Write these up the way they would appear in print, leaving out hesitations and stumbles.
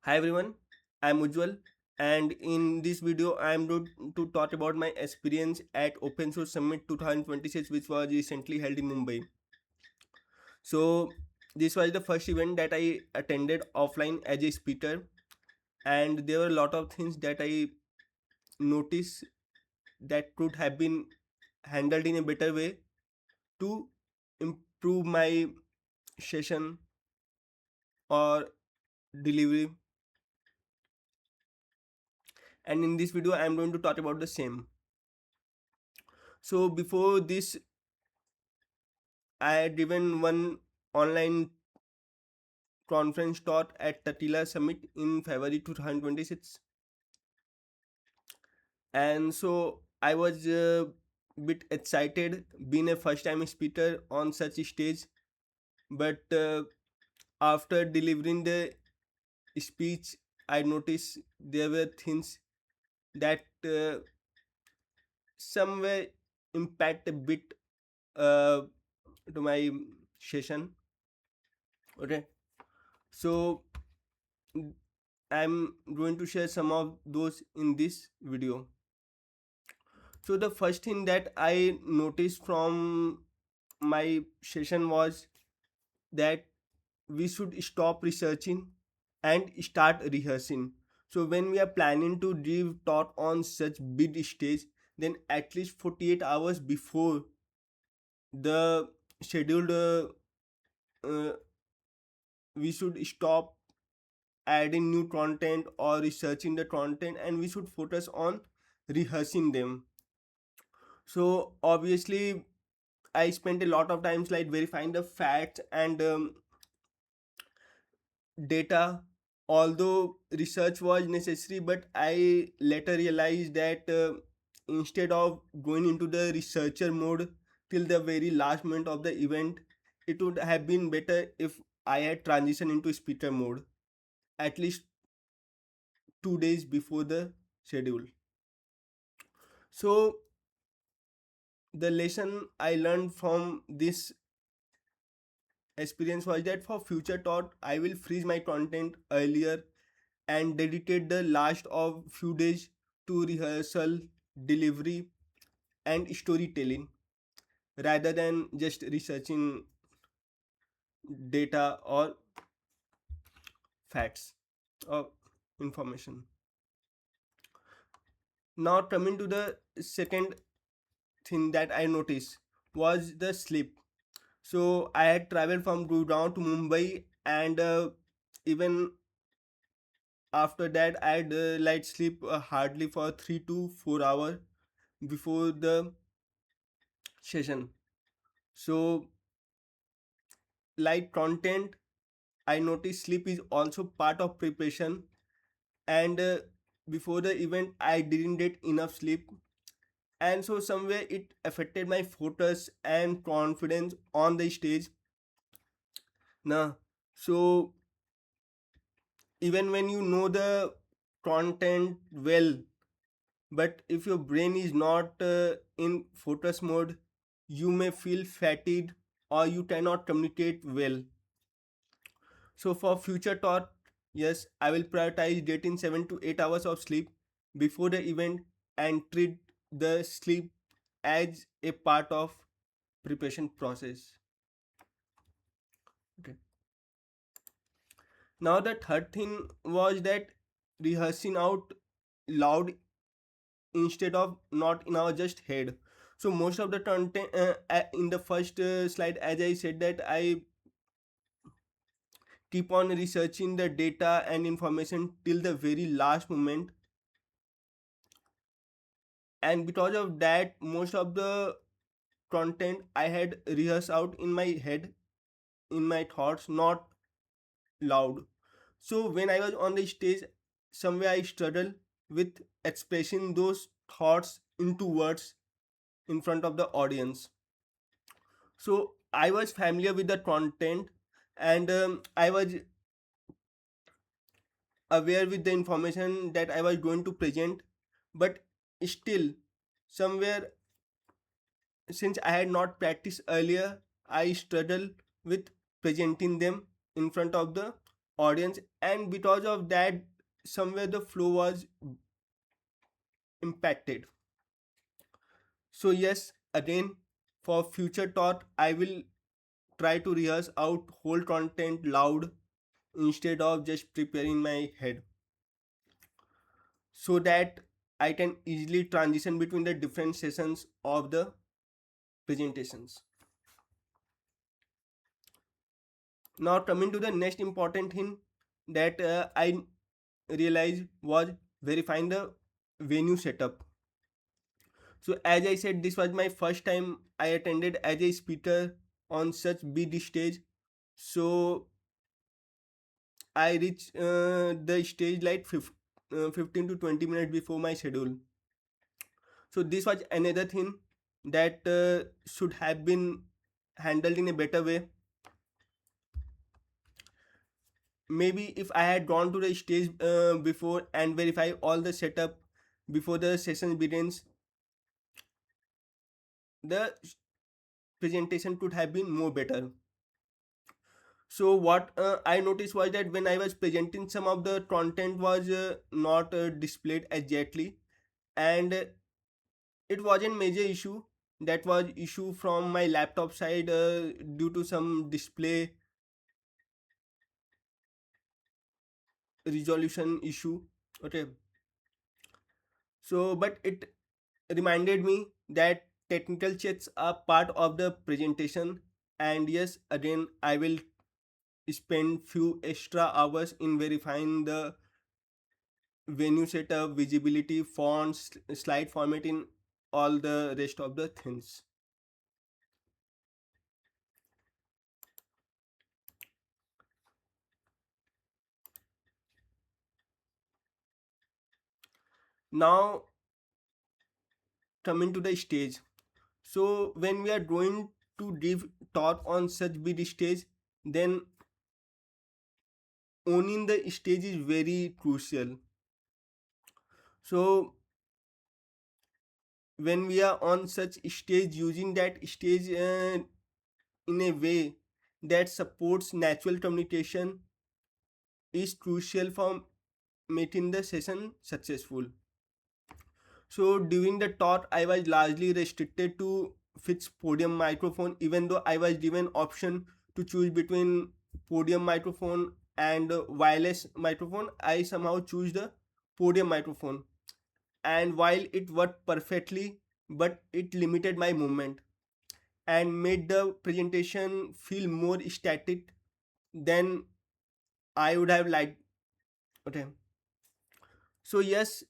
Hi everyone, I'm Ujjwal, and in this video I'm going to talk about my experience at Open Source Summit 2026, which was recently held in Mumbai. So this was the first event that I attended offline as a speaker, and there were a lot of things that I noticed that could have been handled in a better way to improve my session or delivery. And in this video I'm going to talk about the same. So before this, I had given one online conference talk at Tatila Summit in February 2026, and so I was a bit excited being a first time speaker on such stage. But after delivering the speech, I noticed there were things that somewhere impact a bit uh, to my session. Okay, so I'm going to share some of those in this video. So the first thing that I noticed from my session was that we should stop researching and start rehearsing. So when we are planning to give talk on such big stage, then at least 48 hours before the scheduled uh, we should stop adding new content or researching the content, and we should focus on rehearsing them. So obviously I spent a lot of times like verifying the facts and data. Although research was necessary, but I later realized that instead of going into the researcher mode till the very last moment of the event, it would have been better if I had transitioned into speaker mode at least 2 days before the schedule. So the lesson I learned from this experience was that for future thought I will freeze my content earlier and dedicate the last of few days to rehearsal, delivery, and storytelling rather than just researching data or facts or information. Now coming to the second thing that I noticed was the sleep. So I had traveled from Gurgaon to Mumbai, and even after that I had like sleep hardly for 3 to 4 hours before the session. So like content, I noticed sleep is also part of preparation, and before the event I didn't get enough sleep, and so somewhere it affected my focus and confidence on the stage. Nah, so even when you know the content well, but if your brain is not in focus mode, you may feel fatigued or you cannot communicate well. So for future thought, yes, I will prioritize getting 7 to 8 hours of sleep before the event and treat the sleep as a part of preparation process. Okay. Now the third thing was that rehearsing out loud instead of not in our just head. So most of the content in the first slide, as I said, that I keep on researching the data and information till the very last moment, and because of that most of the content I had rehearsed out in my head, in my thoughts, not loud. So when I was on the stage, somewhere I struggle with expressing those thoughts into words in front of the audience. So I was familiar with the content, and I was aware with the information that I was going to present, but still somewhere, since I had not practiced earlier, I struggle with presenting them in front of the audience, and because of that, somewhere the flow was impacted. So yes, again, for future thought, I will try to rehearse out whole content loud instead of just preparing my head, so that I can easily transition between the different sessions of the presentations. Now coming to the next important thing that I realized was verifying the venue setup. So as I said, this was my first time I attended as a speaker on such big stage. So I reached the stage like 15 to 20 minutes before my schedule. So this was another thing that should have been handled in a better way. Maybe if I had gone to the stage before and verify all the setup before the session begins, the presentation could have been more better. So what I noticed was that when I was presenting, some of the content was not displayed exactly, and it wasn't major issue. That was issue from my laptop side due to some display resolution issue. Okay, so but it reminded me that technical checks are part of the presentation, and yes, again I will spend few extra hours in verifying the venue setup, visibility, fonts, slide formatting, all the rest of the things. Now coming to the stage. So when we are going to give talk on such big stage, then owning the stage is very crucial. So when we are on such stage, using that stage in a way that supports natural communication is crucial for making the session successful. So during the talk, I was largely restricted to fixed podium microphone, even though I was given option to choose between podium microphone and wireless microphone. I somehow choose the podium microphone, and while it worked perfectly, but it limited my movement and made the presentation feel more static than I would have liked. Okay. So yes,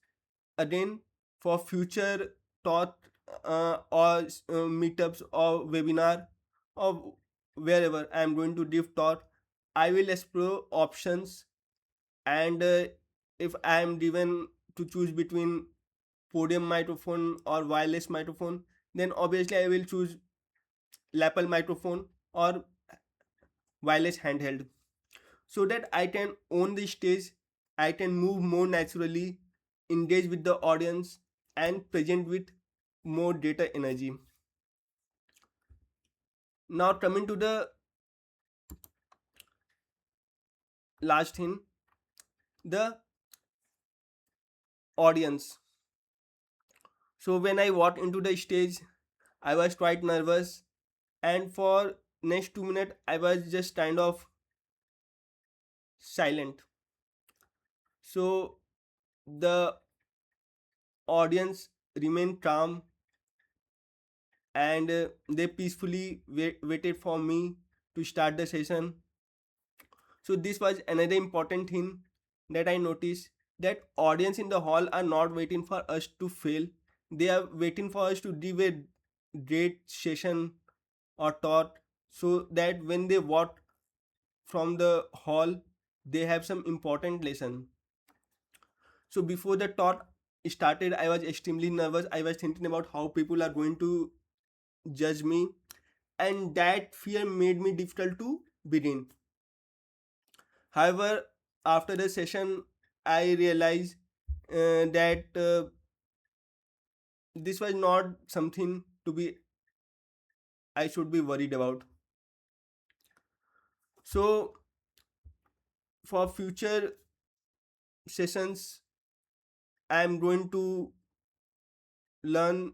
again, for future talk or meetups or webinar or wherever I am going to give talk, I will explore options, and if I am given to choose between podium microphone or wireless microphone, then obviously I will choose lapel microphone or wireless handheld, so that I can own the stage, I can move more naturally, engage with the audience, and present with more data energy. Now, coming to the last thing, the audience. So, when I walked into the stage, I was quite nervous, and for next 2 minutes, I was just kind of silent. So, the audience remained calm, and they peacefully waited for me to start the session. So this was another important thing that I noticed, that audience in the hall are not waiting for us to fail. They are waiting for us to give a great session or talk, so that when they walk from the hall, they have some important lesson. So before the talk started, I was extremely nervous. I was thinking about how people are going to judge me, and that fear made me difficult to begin. However, after the session, I realized that this was not something to be I should be worried about. So for future sessions, I'm going to learn,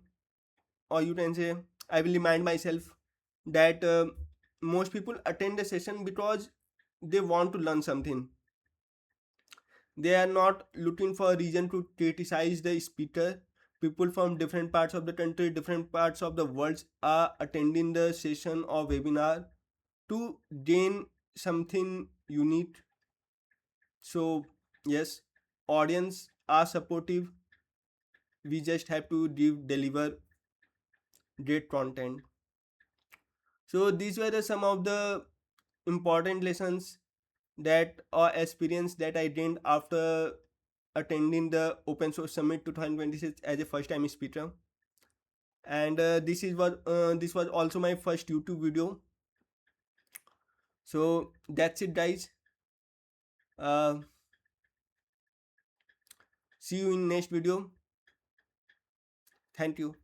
or you can say, I will remind myself that most people attend a session because they want to learn something. They are not looking for a reason to criticize the speaker. People from different parts of the country, different parts of the world are attending the session or webinar to gain something unique. So yes, audience are supportive. We just have to deliver great content. So these were some of the important lessons that or experience that I gained after attending the Open Source Summit 2026 as a first time speaker. And this was also my first YouTube video. So that's it, guys. Uh, See you in next video. Thank you.